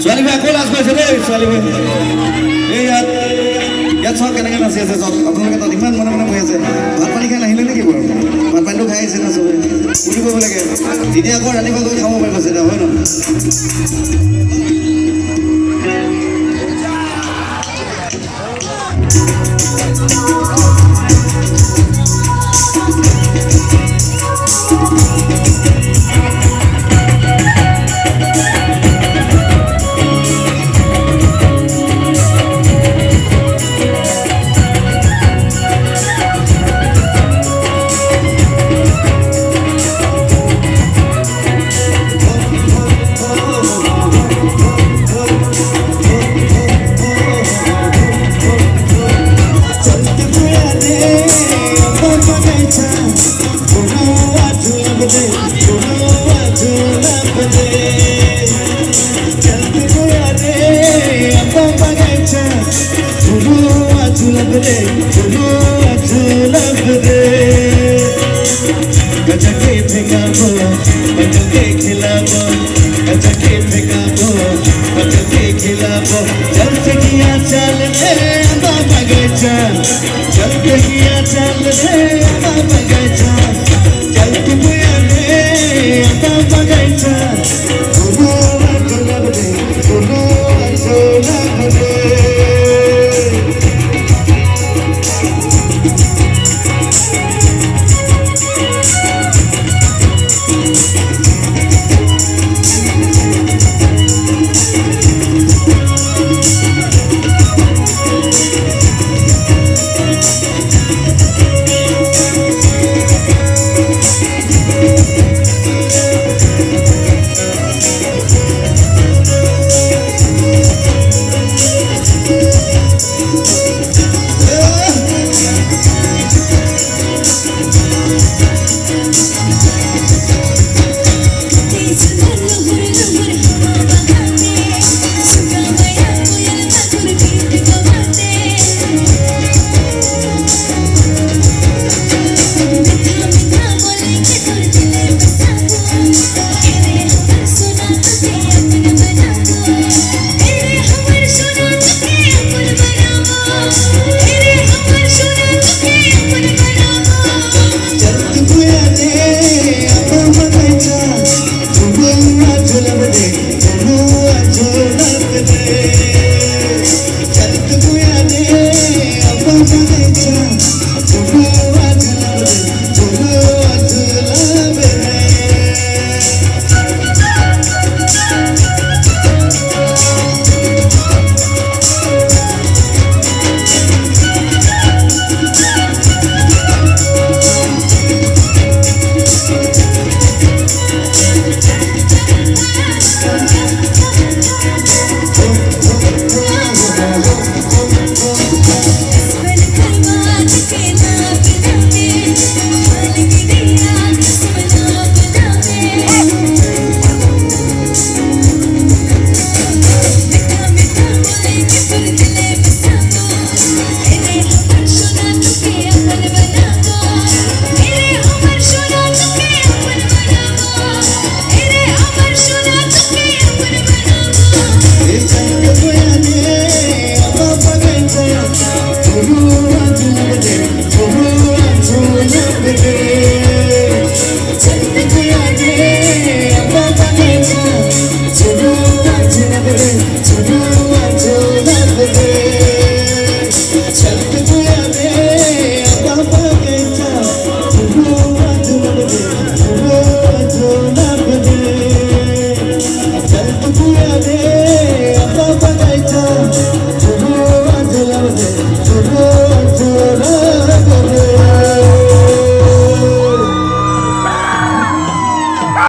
ছোৱালী ভাই আকৌ লাজ পাইছে দেই ছোৱালী ভাই এই ইয়াত চব কেনেকৈ নাচি আছে চব আপোনালোকে তাত ইমান মনে মনে বহি আছে ভাত পানী খাই নাহিলে নেকি বাৰু ভাত পানীটো খাই আহিছে না চবে উঠি কৰিব লাগে তেতিয়া আকৌ ৰাতিপুৱা গৈ খাব পাৰিব তেতিয়া হয় নহয় गजके फेंकाबो बजके खिलाबो गजके फेंकाबो बजके खिलाबो चल सखिया चल रे अम्मा बगीचा चल सखिया चल रे अम्मा बगीचा चल बुया रे अम्मा बगीचा गुरु अजलब रे गुरु अजलब रे के